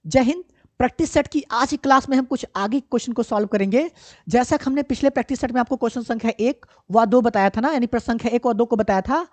जय Hind. Practice set की आज की क्लास में हम कुछ आगे क्वेश्चन को सॉल्व करेंगे। जैसा कि हमने पिछले प्रैक्टिस सेट में आपको क्वेश्चन संख्या 1 व 2 बताया था ना, यानी प्रश्न संख्या 1 और 2 को बताया था।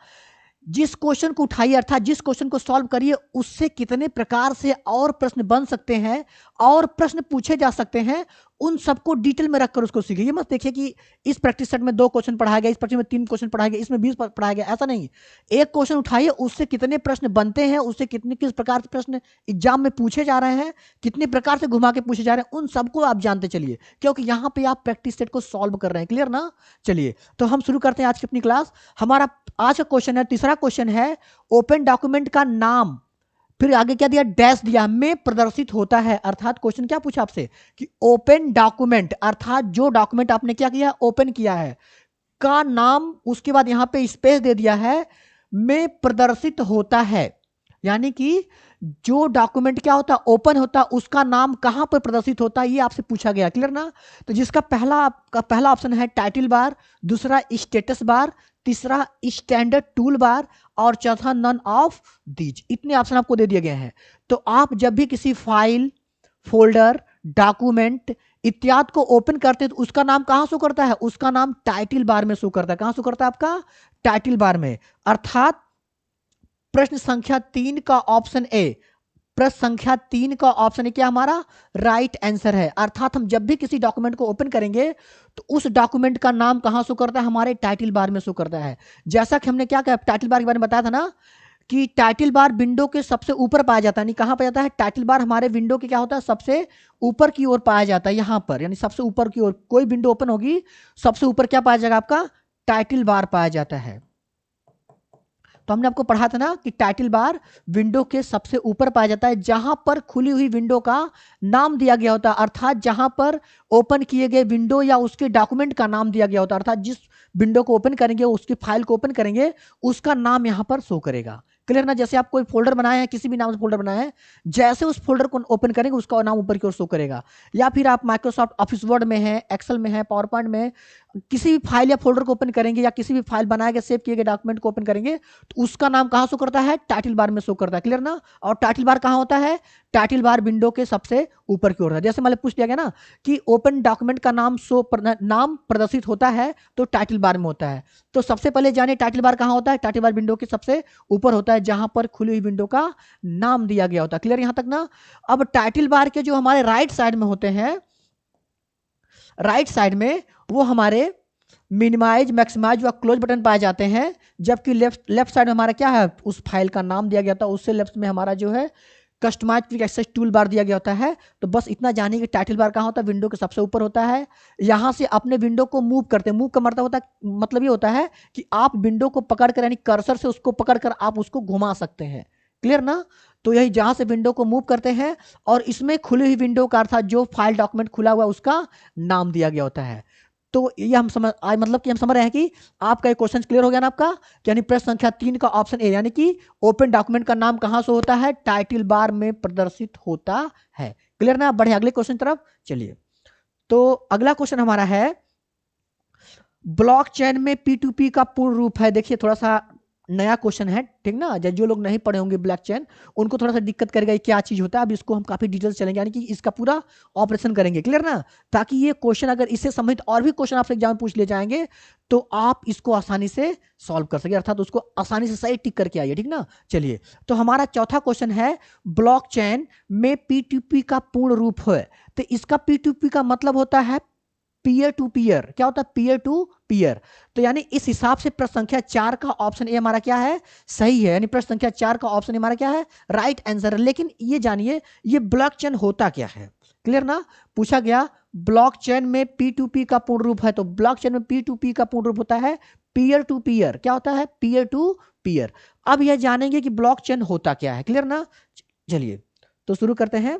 जिस क्वेश्चन को उठाइए अर्थात जिस क्वेश्चन को सॉल्व करिए उससे कितने प्रकार से और प्रश्न बन सकते हैं और प्रश्न पूछे जा सकते हैं, उन सबको डिटेल में रखकर उसको सीखिए। ये मत देखिए कि इस प्रैक्टिस सेट में 2 क्वेश्चन पढ़ाया गया, इस प्रैक्टिस में 3 क्वेश्चन पढ़ाया गया, इसमें 20 पढ़ाया गया, ऐसा नहीं। एक क्वेश्चन उठाइए, उससे कितने प्रश्न बनते हैं, उससे कितने किस प्रकार के प्रश्न एग्जाम में पूछे जा रहे हैं, कितने प्रकार से घुमा के पूछे जा रहे हैं, उन सबको आप जानते चलिए, क्योंकि यहाँ पे आप प्रैक्टिस सेट को सॉल्व कर रहे हैं। क्लियर ना? चलिए तो हम शुरू करते हैं आज की अपनी क्लास। हमारा आज का क्वेश्चन है, तीसरा क्वेश्चन है, ओपन डॉक्यूमेंट का नाम, फिर आगे क्या दिया, डैश दिया, में प्रदर्शित होता है। अर्थात क्वेश्चन क्या पूछा आपसे कि ओपन डॉक्यूमेंट अर्थात जो डॉक्यूमेंट आपने क्या किया, ओपन किया है, का नाम, उसके बाद यहां पे स्पेस दे दिया है, में प्रदर्शित होता है। यानी कि जो डॉक्यूमेंट क्या होता है, ओपन होता है, उसका नाम कहां पर प्रदर्शित होता है, ये आपसे पूछा गया। क्लियर ना? तो जिसका पहला ऑप्शन है टाइटल बार, दूसरा स्टेटस बार, तीसरा स्टैंडर्ड टूल बार और चौथा नन ऑफ दीज। इतने ऑप्शन आपको दे दिए गए हैं। तो आप जब भी किसी फाइल, फोल्डर, डॉक्यूमेंट इत्यादि को ओपन करते हैं तो उसका नाम कहां शो करता है, उसका नाम टाइटल बार में शो करता है। कहां शो करता है? आपका टाइटल बार में। अर्थात प्रश्न संख्या 3 का ऑप्शन ए, प्रश्न संख्या 3 का ऑप्शन क्या हमारा राइट आंसर है। अर्थात हम जब भी किसी डॉक्यूमेंट को ओपन करेंगे तो उस डॉक्यूमेंट का नाम कहां शो करता है, हमारे टाइटल बार में शो करता है। जैसा कि हमने क्या कहा टाइटल बार के बारे में बताया था ना, कि टाइटल बार विंडो के सबसे ऊपर पाया जाता है। यानी कहां पाया जाता है? टाइटल बार हमारे विंडो के क्या होता है, सबसे ऊपर की ओर पाया जाता है, यहां पर। यानी सबसे ऊपर की ओर कोई विंडो ओपन होगी, सबसे ऊपर क्या पाया जाएगा, आपका टाइटल बार पाया जाता है। तो हमने आपको पढ़ा था ना कि टाइटल बार विंडो के सबसे ऊपर पाया जाता है, जहां पर खुली हुई विंडो का नाम दिया गया होता है। अर्थात जहां पर ओपन किए गए विंडो या उसके डॉक्यूमेंट का नाम दिया गया होता है, अर्थात जिस विंडो को ओपन करेंगे, उसकी फाइल को ओपन करेंगे, उसका नाम यहां पर शो करेगा। क्लियर ना? जैसे आप कोई फोल्डर बनाए हैं, किसी भी नाम से फोल्डर बनाए हैं, जैसे उस फोल्डर को ओपन करेंगे उसका नाम ऊपर की ओर शो करेगा। या फिर आप माइक्रोसॉफ्ट ऑफिस वर्ड में है, एक्सेल में है, पावर पॉइंट में, किसी भी फाइल या फोल्डर को ओपन करेंगे या किसी भी फाइल बनाए गए सेव किए गए डॉक्यूमेंट को ओपन करेंगे तो उसका नाम कहां शो करता है, टाइटल बार में शो करता है। क्लियर ना? और टाइटल बार कहां होता है, टाइटल बार विंडो के सबसे ऊपर की ओर है। जैसे मतलब पूछ दिया गया ना कि ओपन डॉक्यूमेंट का नाम प्रदर्शित होता है तो टाइटल बार में होता है। तो सबसे पहले जानिए टाइटल बार कहां होता है, टाइटल बार विंडो के सबसे ऊपर होता है, जहां पर खुली हुई विंडो का नाम दिया गया होता है। क्लियर यहां तक ना? अब टाइटल बार के जो हमारे राइट साइड में होते हैं, राइट साइड में वो हमारे मिनिमाइज, मैक्सिमाइज व क्लोज बटन पाए जाते हैं। जबकि लेफ्ट साइड में हमारा क्या है, उस फाइल का नाम दिया गया था, उससे लेफ्ट में हमारा जो है customise quick access toolbar दिया गया होता है। तो बस इतना जानिए कि टाइटल बार कहाँ होता है, विंडो के सबसे ऊपर होता है। यहाँ से अपने विंडो को मूव करते हैं, मूव का मतलब ये होता है कि आप विंडो को पकड़कर यानी कर्सर से उसको पकड़कर आप उसको घुमा सकते हैं। क्लियर ना? तो यही जहां से विंडो को मूव करते हैं और इसमें खुली हुई विंडो का अर्थात जो फाइल डॉक्यूमेंट खुला हुआ उसका नाम दिया गया होता है। तो ये हम समझ मतलब कि हम समझ रहे हैं कि आपका एक क्वेश्चन क्लियर हो गया ना आपका, यानी प्रश्न संख्या 3 का ऑप्शन ए, यानी कि ओपन डॉक्यूमेंट का नाम कहां से होता है, टाइटल बार में प्रदर्शित होता है। क्लियर ना? बढ़े अगले क्वेश्चन तरफ चलिए। तो अगला क्वेश्चन हमारा है, ब्लॉकचेन में P2P का पूर्ण रूप है। देखिए थोड़ा सा नया क्वेश्चन है, ठीक ना? जो लोग नहीं पढ़े होंगे ब्लॉकचेन, उनको थोड़ा सा दिक्कत करेगा ये क्या चीज होता है। अब इसको हम काफी डिटेल्स चलेंगे, यानी कि इसका पूरा ऑपरेशन करेंगे। क्लियर ना? ताकि ये क्वेश्चन अगर इससे संबंधित और भी क्वेश्चन आपसे एग्जाम में पूछ लिए जाएंगे तो आप इसको आसानी से सॉल्व कर सके, अर्थात उसको आसानी से सही टिक करके आइए, ठीक ना? चलिए तो हमारा चौथा क्वेश्चन है, ब्लॉकचेन में P2P का पूर्ण रूप है। तो इसका P2P का मतलब होता है पीयर टू पीयर। क्या होता है? Peer to peer. तो यानी इस हिसाब से प्रश्न संख्या 4 का ऑप्शन ए हमारा क्या है, सही है। यानी प्रश्न संख्या 4 का ऑप्शन ए हमारा क्या है, राइट आंसर है। लेकिन ये जानिए ये ब्लॉकचेन होता क्या है। क्लियर ना? पूछा गया ब्लॉकचेन में P2P का पूर्ण रूप है, तो ब्लॉकचेन में P2P का पूर्ण रूप होता है पीयर टू पीयर। क्या होता है? Peer to peer. अब यह जानेंगे कि ब्लॉकचेन होता क्या है। क्लियर ना? चलिए तो शुरू करते हैं,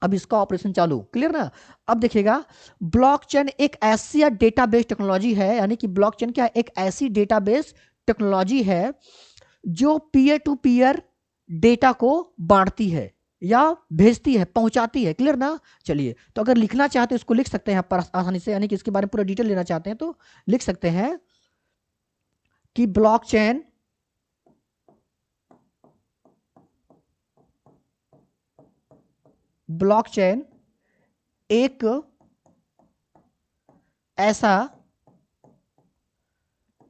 अब इसका ऑपरेशन चालू। क्लियर ना? अब देखिएगा, ब्लॉकचेन एक ऐसी डेटाबेस टेक्नोलॉजी है, यानी कि ब्लॉकचेन क्या, एक ऐसी डेटाबेस टेक्नोलॉजी है जो पीयर टू पीयर डेटा को बांटती है या भेजती है, पहुंचाती है। क्लियर ना? चलिए तो अगर लिखना चाहते हैं इसको लिख सकते हैं आप आसानी से, यानी कि इसके बारे में पूरा डिटेल लेना चाहते हैं तो लिख सकते हैं कि ब्लॉकचेन, ब्लॉकचेन एक ऐसा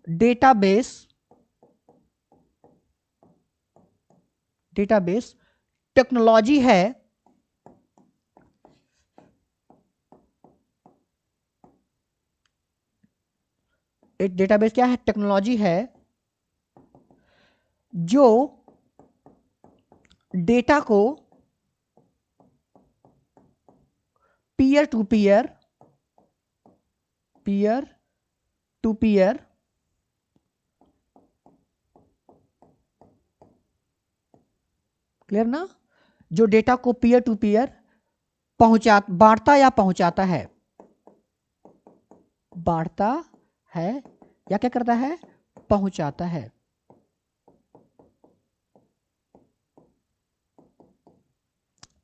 डेटाबेस टेक्नोलॉजी है एक डेटाबेस क्या है, टेक्नोलॉजी है जो डेटा को पीयर टू पीयर क्लियर ना, जो डेटा को पीयर टू पीयर बांटता या पहुंचाता है, बांटता है या क्या करता है, पहुंचाता है।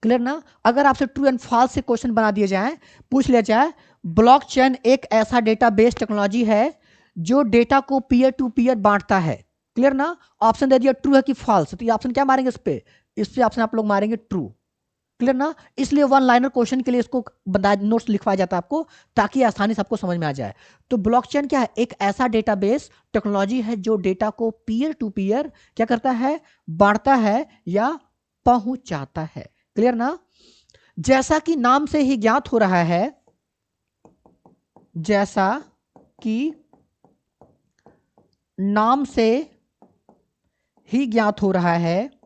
क्लियर ना। अगर आपसे ट्रू एंड फॉल्स से क्वेश्चन बना दिए जाए, पूछ लिया जाए ब्लॉकचेन एक ऐसा डेटाबेस टेक्नोलॉजी है जो डेटा को पीयर टू पीयर बांटता है, क्लियर ना, ऑप्शन दे दिया ट्रू है कि फॉल्स, तो ये ऑप्शन क्या मारेंगे इस पे ऑप्शन आप लोग मारेंगे ट्रू, क्लियर ना। इसलिए वन लाइनर क्वेश्चन के लिए इसको नोट्स लिखवाया जाता है आपको, ताकि आसानी से आपको समझ में आ जाए। तो ब्लॉकचेन क्या है, एक ऐसा डेटाबेस टेक्नोलॉजी है जो डेटा को पीयर टू पीयर क्या करता है, बांटता है या पहुंचाता है, क्लियर ना। जैसा कि नाम से ही ज्ञात हो रहा है, जैसा कि नाम से ही ज्ञात हो रहा है,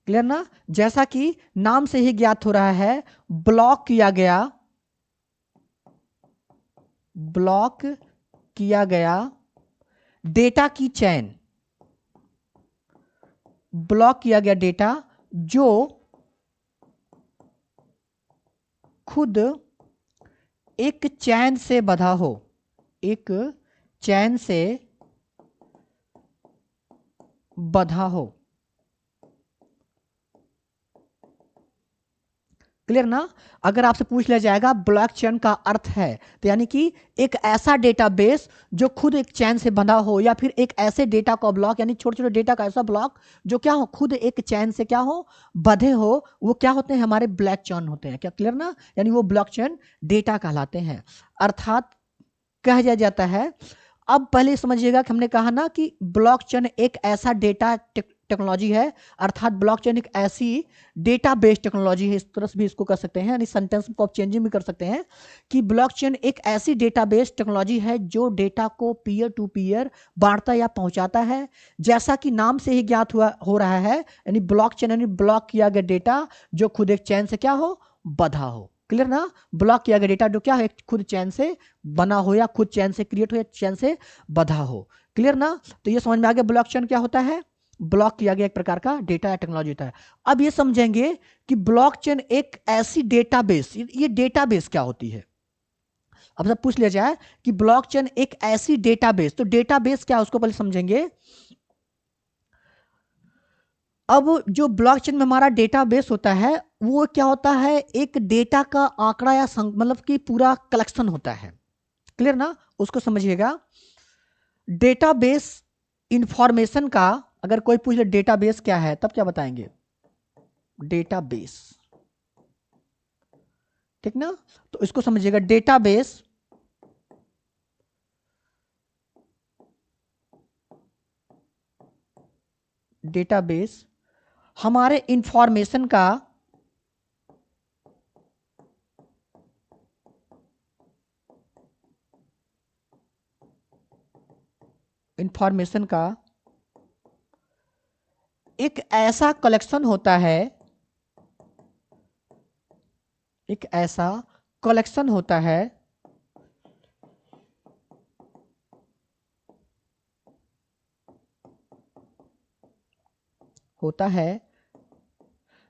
क्लियर ना, जैसा कि नाम से ही ज्ञात हो रहा है, ब्लॉक किया गया डेटा की चेन, ब्लॉक किया गया डेटा जो खुद एक चैन से बंधा हो, एक चैन से बंधा हो, क्लियर ना। अगर आपसे पूछ लिया जाएगा ब्लॉकचेन का अर्थ है, तो यानी कि एक ऐसा डेटाबेस जो खुद एक चैन से बंधा हो, या फिर एक ऐसे डेटा का ब्लॉक, यानी छोटे छोटे डेटा का ऐसा ब्लॉक जो क्या हो, खुद एक चैन से क्या हो, बंधे हो, वो क्या होते हैं, हमारे ब्लॉकचेन होते हैं, क्या क्लियर ना, यानी वो ब्लॉकचेन डेटा कहलाते हैं, अर्थात कह दिया जाता है। अब पहले समझिएगा कि हमने कहा ना कि ब्लॉकचेन एक ऐसा डेटा टेक्नोलॉजी है, अर्थात ब्लॉकचेन एक ऐसी डेटाबेस टेक्नोलॉजी है, इस तरह से भी इसको कर सकते हैं, यानी सेंटेंस को आप चेंजिंग भी कर सकते हैं कि ब्लॉकचेन एक ऐसी डेटाबेस टेक्नोलॉजी है जो डेटा को पीयर टू पीयर बांटता या पहुंचाता है, जैसा कि नाम से ही ज्ञात हो रहा है, यानी ब्लॉकचेन यानी ब्लॉक किया गया डेटा जो खुद एक चैन से क्या हो, बंधा हो, क्लियर ना। ब्लॉक किया गया डेटा जो क्या है, खुद चैन से बना हो या खुद चैन से क्रिएट हो या चैन से बंधा हो, क्लियर ना। तो ये समझ में आ गया ब्लॉकचेन क्या होता है, ब्लॉक किया गया एक प्रकार का डेटा या टेक्नोलॉजी होता है। अब ये समझेंगे कि ब्लॉकचेन एक ऐसी डेटाबेस, ये डेटाबेस क्या होती है। अब सब पूछ लिया जाए कि ब्लॉकचेन एक ऐसी डेटाबेस, तो डेटाबेस क्या है उसको पहले समझेंगे। अब जो ब्लॉकचेन में हमारा डेटाबेस होता है वो क्या होता है, एक डेटा का आंकड़ा या मतलब कि पूरा कलेक्शन होता है, क्लियर ना, उसको समझिएगा। डेटाबेस इंफॉर्मेशन का, अगर कोई पूछ ले डेटाबेस क्या है तब क्या बताएंगे, डेटाबेस, ठीक ना। तो इसको समझिएगा, डेटाबेस हमारे इंफॉर्मेशन का एक ऐसा कलेक्शन होता है, एक ऐसा कलेक्शन होता है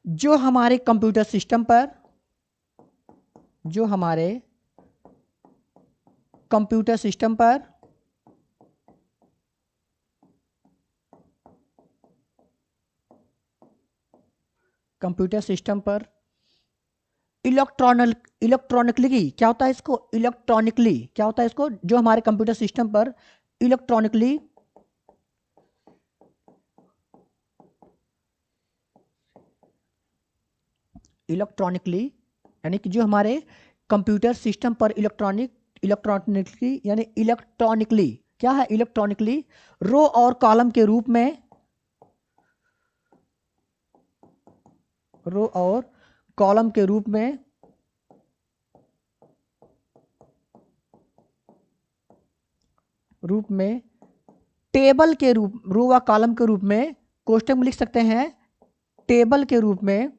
जो हमारे कंप्यूटर सिस्टम पर, जो हमारे कंप्यूटर सिस्टम पर इलेक्ट्रॉनिकली क्या होता है इसको, जो हमारे कंप्यूटर सिस्टम पर इलेक्ट्रॉनिकली यानी कि जो हमारे कंप्यूटर सिस्टम पर इलेक्ट्रॉनिकली यानी इलेक्ट्रॉनिकली क्या है, इलेक्ट्रॉनिकली रो और कॉलम के रूप में, रो और कॉलम के रूप में टेबल के रूप, रो व कॉलम के रूप में, कोष्टक में लिख सकते हैं टेबल के रूप में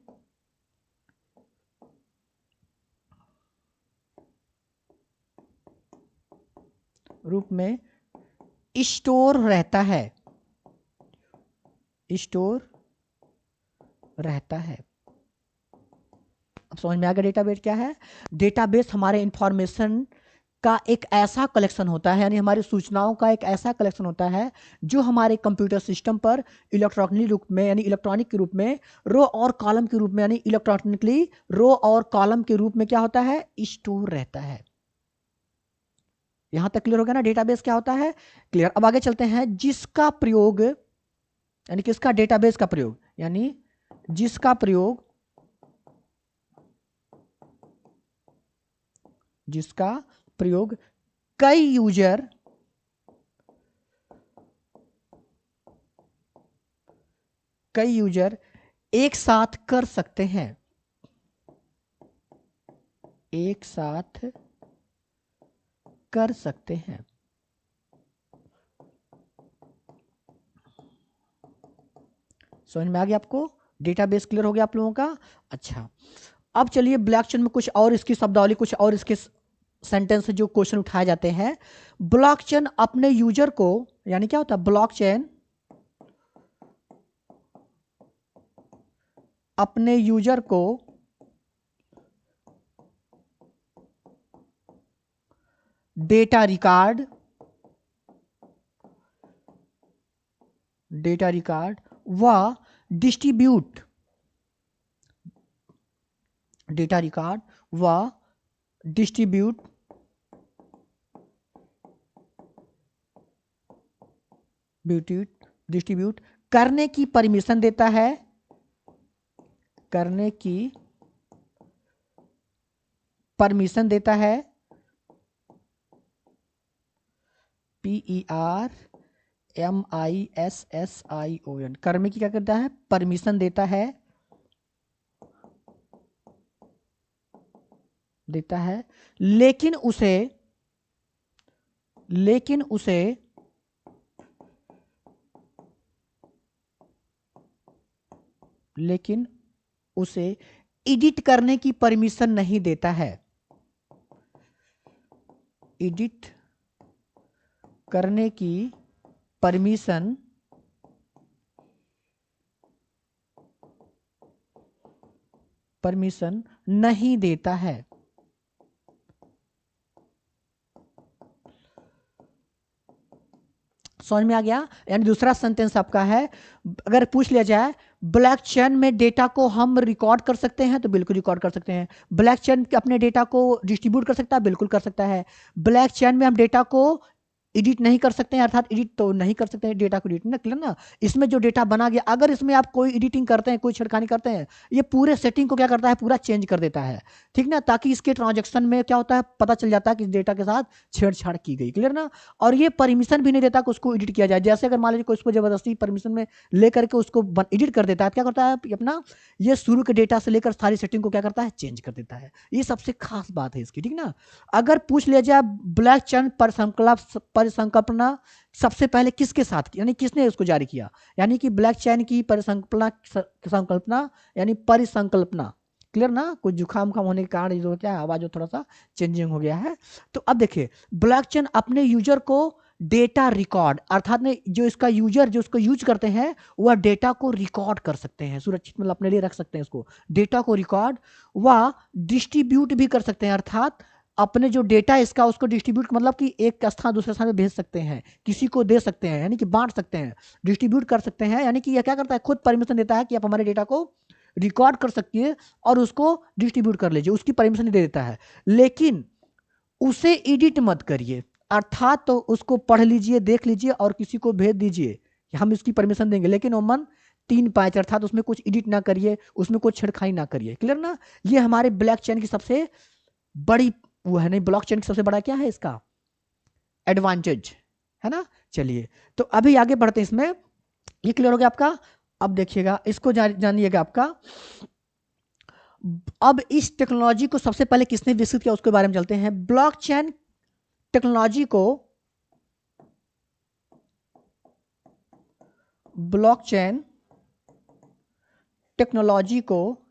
स्टोर रहता है, अब समझ में आ गया डेटाबेस क्या है। डेटाबेस हमारे इंफॉर्मेशन का एक ऐसा कलेक्शन होता है, यानी हमारी सूचनाओं का एक ऐसा कलेक्शन होता है जो हमारे कंप्यूटर सिस्टम पर इलेक्ट्रॉनिक रूप में यानी इलेक्ट्रॉनिक के रूप में रो और कॉलम के रूप में यानी इलेक्ट्रॉनिकली रो और कॉलम के रूप में क्या होता है, स्टोर रहता है। यहां तक क्लियर हो गया ना डेटाबेस क्या होता है, क्लियर। अब आगे चलते हैं, जिसका प्रयोग यानी किसका, डेटाबेस का प्रयोग यानी जिसका प्रयोग कई यूजर एक साथ कर सकते हैं, समझ में आ गया आपको, डेटाबेस क्लियर हो गया आप लोगों का। अच्छा, अब चलिए ब्लॉकचेन में कुछ और इसकी शब्दावली, कुछ और इसके सेंटेंस जो क्वेश्चन उठाए जाते हैं। ब्लॉकचेन अपने यूजर को, यानी क्या होता है, ब्लॉकचेन अपने यूजर को डेटा रिकॉर्ड व डिस्ट्रीब्यूट करने की परमिशन देता है, PERMISSION, करने की क्या करता है, परमिशन देता है, लेकिन उसे एडिट करने की परमिशन नहीं देता है, एडिट करने की परमिशन नहीं देता है। समझ में आ गया। यानी दूसरा सेंटेंस आपका है, अगर पूछ लिया जाए ब्लॉकचेन में डेटा को हम रिकॉर्ड कर सकते हैं, तो बिल्कुल रिकॉर्ड कर सकते हैं। ब्लॉकचेन अपने डेटा को डिस्ट्रीब्यूट कर सकता है, बिल्कुल कर सकता है। ब्लॉकचेन में हम डेटा को एडिट नहीं कर सकते हैं, अर्थात एडिट तो नहीं कर सकते हैं डेटा को, एडिट ना, क्लियर ना। इसमें जो डेटा बना गया, अगर इसमें आप कोई एडिटिंग करते हैं, कोई छेड़खानी करते हैं, ये पूरे सेटिंग को क्या करता है, पूरा चेंज कर देता है, ठीक ना, ताकि इसके ट्रांजैक्शन में क्या होता है, पता चल जाता है कि डेटा के साथ छेड़छाड़ की गई, क्लियर ना। और ये परमिशन भी नहीं देता कि उसको एडिट किया जाए। जैसे अगर मान लीजिए कोई उसको जबरदस्ती परमिशन में लेकर के उसको एडिट कर देता है, क्या करता है अपना, ये शुरू के डेटा से लेकर सारी सेटिंग को क्या करता है, चेंज कर देता है। ये सबसे खास बात है इसकी, ठीक ना। अगर पूछ लिया जाए ब्लॉकचेन परिसंकल्पना सबसे पहले किसके साथ की, यानी किसने उसको जारी किया, यानी कि ब्लॉकचेन की परिसंकल्पना यानी परिसंकल्पना, क्लियर ना। कुछ जुकाम खाम होने के कारण जो क्या है, आवाज जो थोड़ा सा चेंजिंग हो गया है। तो अब देखिए, ब्लॉकचेन अपने यूजर को डेटा रिकॉर्ड, अर्थात में जो इसका यूजर जो उसको यूज करते हैं, वह डेटा को रिकॉर्ड कर सकते हैं, सुरक्षित मतलब अपने लिए रख सकते हैं इसको, डेटा को रिकॉर्ड व डिस्ट्रीब्यूट भी कर सकते हैं, अर्थात अपने जो डेटा इसका उसको डिस्ट्रीब्यूट मतलब कि एक स्थान दूसरे स्थान में भेज सकते हैं, किसी को दे सकते हैं, यानी कि बांट सकते हैं, डिस्ट्रीब्यूट कर सकते हैं। यानी कि यह क्या करता है, खुद परमिशन देता है कि आप हमारे डेटा को रिकॉर्ड कर सकिए और उसको डिस्ट्रीब्यूट कर लीजिए, उसकी परमिशन दे देता है, लेकिन उसे एडिट मत करिए। अर्थात तो उसको पढ़ लीजिए, देख लीजिए और किसी को भेज दीजिए, हम इसकी परमिशन देंगे, लेकिन ओमन 3 5 अर्थात उसमें कुछ एडिट ना करिए, उसमें कुछ छेड़खानी ना करिए। क्लियर ना? ये हमारे ब्लॉक चेन की सबसे बड़ी वो है, नहीं ब्लॉक चेन की सबसे बड़ा क्या है इसका एडवांटेज, है ना। चलिए तो अभी आगे बढ़ते हैं इसमें, ये क्लियर हो गया आपका। अब देखिएगा इसको जानिएगा आपका। अब इस टेक्नोलॉजी को सबसे पहले किसने विकसित किया उसके बारे में चलते हैं। ब्लॉकचेन टेक्नोलॉजी को ब्लॉकचेन टेक्नोलॉजी को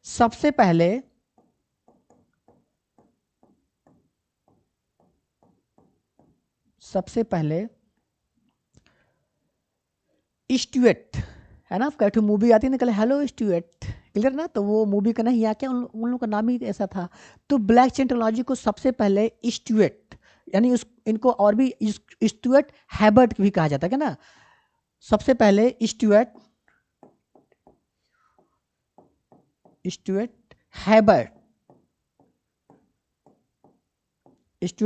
सबसे पहले स्टुअर्ट, है ना, आपका एक मूवी आती है ना, कल हेलो स्टुअर्ट, क्लियर ना, तो वो मूवी का नहीं, या क्या उन लोगों का नाम ही ऐसा था। तो ब्लॉकचेन टेक्नोलॉजी को सबसे पहले स्टुअर्ट, यानी इनको और भी स्टुअर्ट हैबर्ट भी कहा जाता है ना। सबसे पहले स्टुअर्ट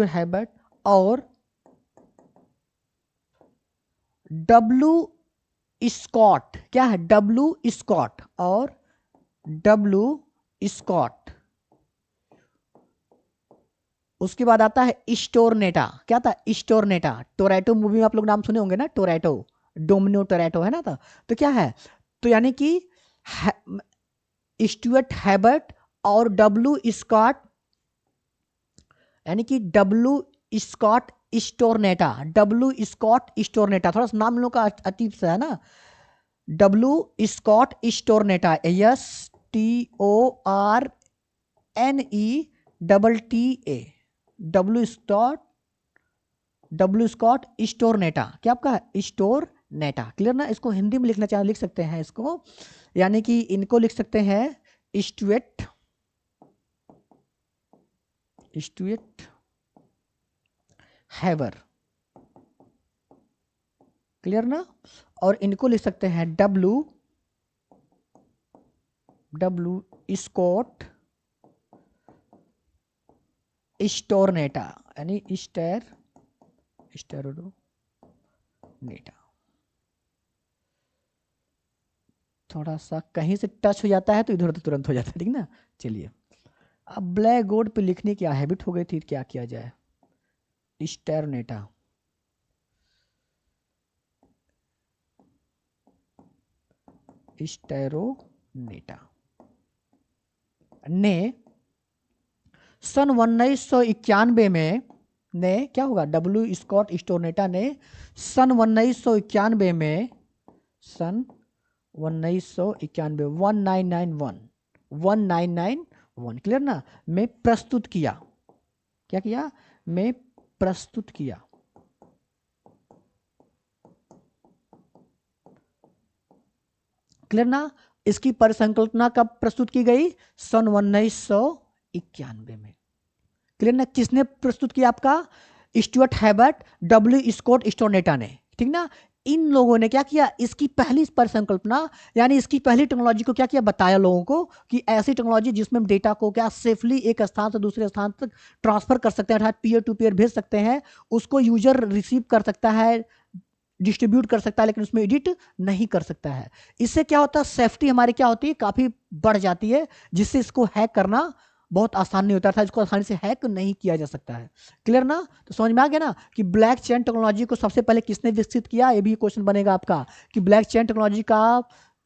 हैबर्ट और डब्लू स्कॉट, क्या है डब्लू स्कॉट और डब्लू स्कॉट। उसके बाद आता है स्टोरनेटा, क्या था स्टोरनेटा, टोरेटो मूवी में आप लोग नाम सुने होंगे ना, टोरेटो, डोमिनो टोरेटो, है ना। तो क्या है, तो यानी कि स्टुअर्ट हैबर्ट और डब्लू स्कॉट, यानी कि डब्लू स्कॉट स्टोरनेटा, थोड़ा सा नाम लोग का अजीब सा है ना। W Scott Stornetta, STORNETTA, W Scott Stornetta, क्या आपका स्टोरनेटा, क्लियर ना। इसको हिंदी में लिखना चाहे लिख सकते हैं इसको, यानी कि इनको लिख सकते हैं स्टुअर्ट हैबर, क्लियर ना। और इनको लिख सकते हैं डब्लू स्कॉट स्टोरनेटा, यानी स्टेरोनेटा। थोड़ा सा कहीं से टच हो जाता है तो इधर उधर तुरंत हो जाता है, ठीक ना। चलिए अब ब्लैक बोर्ड पे लिखने की हैबिट हो गई थी, क्या किया जाए। स्टेरोनेटा ने सन 1991 में, ने क्या होगा, डब्ल्यू स्कॉट स्टोरनेटा ने सन 1991 में, सन 1991 1991 क्लियर ना, में प्रस्तुत किया, क्या किया, में प्रस्तुत किया। क्लियर ना। इसकी परिसंकल्पना कब प्रस्तुत की गई, सन 1991 में। क्लियर ना, किसने प्रस्तुत किया, आपका स्टुअर्ट हैबर्ट, डब्ल्यू स्कॉट स्टोरनेटा ने, ठीक ना। इन लोगों ने क्या किया, इसकी पहली परिसंकल्पना, यानी इसकी पहली टेक्नोलॉजी को क्या किया, बताया लोगों को कि ऐसी टेक्नोलॉजी जिसमें हम डेटा को क्या सेफली एक स्थान से दूसरे स्थान तक ट्रांसफर कर सकते हैं, अर्थात पीयर टू पीयर भेज सकते हैं, उसको यूजर रिसीव कर सकता है, डिस्ट्रीब्यूट कर सकता है, लेकिन उसमें एडिट नहीं कर सकता है। इससे क्या होता है, सेफ्टी हमारी क्या होती है, काफी बढ़ जाती है, जिससे इसको हैक करना बहुत आसान नहीं होता था, इसको आसानी से हैक नहीं किया जा सकता है। क्लियर ना। तो समझ में आ गया ना कि ब्लैक चेन टेक्नोलॉजी को सबसे पहले किसने विकसित किया, ये भी क्वेश्चन बनेगा आपका कि ब्लैक चेन टेक्नोलॉजी का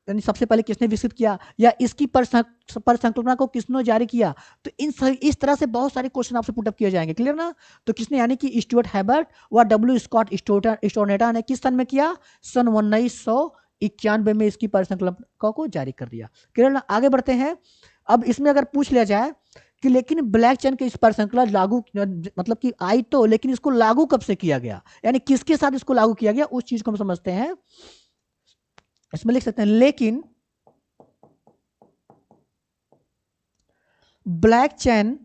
यानी सबसे पहले किसने विकसित किया, या इसकी परिसंकल्पना को किसने जारी किया। तो इस तरह से बहुत सारे क्वेश्चन आपसे पुटअप किए जाएंगे, क्लियर ना। तो किसने, यानी कि स्टुअर्ट हैबर्ट व डब्ल्यू स्कॉट स्टोरनेटा ने किस सन में किया, सन 1991 में इसकी परिसंकल्पना को जारी कर दिया। क्लियर ना। आगे बढ़ते हैं। अब इसमें अगर पूछ लिया जाए कि लेकिन ब्लैक चेन की इस परिसंकल्पना लागू मतलब कि आई तो, लेकिन इसको लागू कब से किया गया, यानी किसके साथ इसको लागू किया गया, उस चीज को हम समझते हैं। इसमें लिख सकते हैं, लेकिन ब्लैक चेन,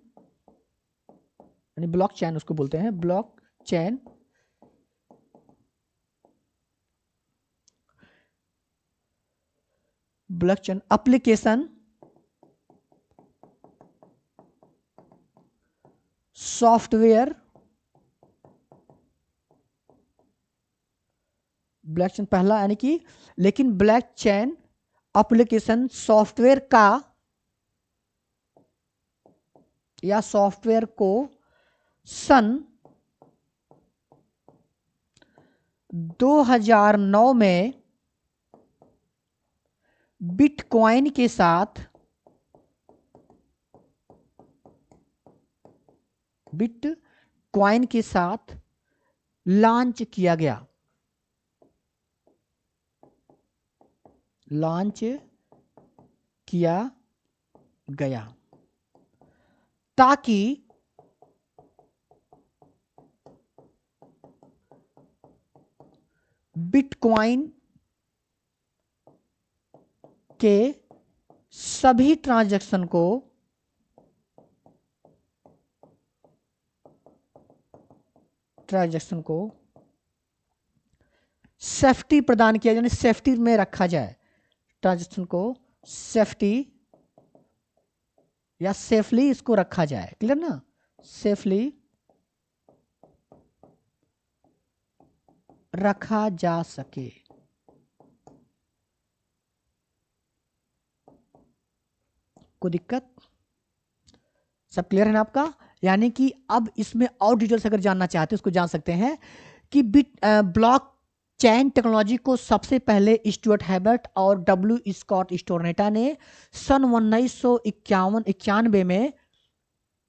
यानी ब्लॉक चेन उसको बोलते हैं, block chain blockchain application software, blockchain पहला यानी कि, लेकिन ब्लॉकचेन एप्लीकेशन सॉफ्टवेयर का या सॉफ्टवेयर को सन 2009 में बिटकॉइन के साथ लॉन्च किया गया, ताकि बिटकॉइन के सभी ट्रांजैक्शन को सेफ्टी प्रदान किया, यानी सेफ्टी में रखा जाए, ट्रांजैक्शन को सेफ्टी या सेफली इसको रखा जाए, क्लियर ना, सेफली रखा जा सके। कोई दिक्कत? सब क्लियर है ना आपका? यानी कि अब इसमें और डिटेल्स अगर जानना चाहते हैं उसको जान सकते हैं कि ब्लॉक चेन टेक्नोलॉजी को सबसे पहले स्टुअर्ट हैबर्ट और डब्ल्यू स्कॉट स्टोरनेटा ने सन 1991 में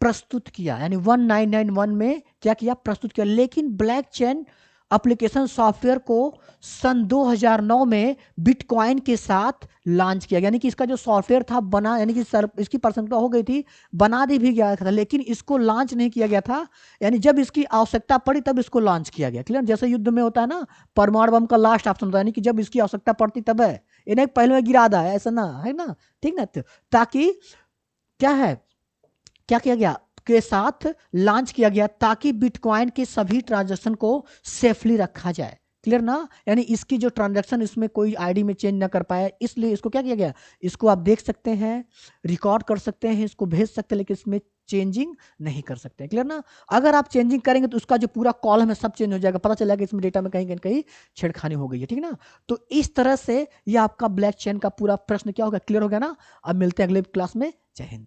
प्रस्तुत किया, यानी 1991 में क्या किया, प्रस्तुत किया। लेकिन ब्लॉक चेन एप्लीकेशन सॉफ्टवेयर को सन 2009 में बिटकॉइन के साथ लॉन्च किया, यानी कि इसका जो सॉफ्टवेयर था बना, यानी कि इसकी परसेंट हो गई थी, बना दी भी गया था, लेकिन इसको लॉन्च नहीं किया गया था। यानी जब इसकी आवश्यकता पड़ी तब इसको लॉन्च किया गया, क्लियर? जैसे युद्ध में होता है ना, परमाणु बम का लास्ट ऑप्शन होता है, यानी कि जब इसकी आवश्यकता पड़ती तब है, इन्हें पहले में गिरा दा है, ऐसा ना है ना, ठीक ना। ताकि क्या है, क्या किया गया, के साथ लॉन्च किया गया ताकि बिटकॉइन के सभी ट्रांजैक्शन को सेफली रखा जाए, क्लियर ना। यानी इसकी जो ट्रांजैक्शन इसमें कोई आईडी में चेंज ना कर पाए, इसलिए इसको क्या किया गया, इसको आप देख सकते हैं, रिकॉर्ड कर सकते हैं, इसको भेज सकते हैं, लेकिन इसमें चेंजिंग नहीं कर सकते, क्लियर ना। अगर आप चेंजिंग करेंगे तो उसका जो पूरा कॉलम है सब चेंज हो जाएगा, पता चलेगा इसमें डेटा में कहीं कहीं छेड़खानी हो गई है, ठीक ना। तो इस तरह से ये आपका ब्लॉकचेन का पूरा प्रश्न क्या होगा, क्लियर हो गया ना। अब मिलते हैं अगले क्लास में। जय हिंद।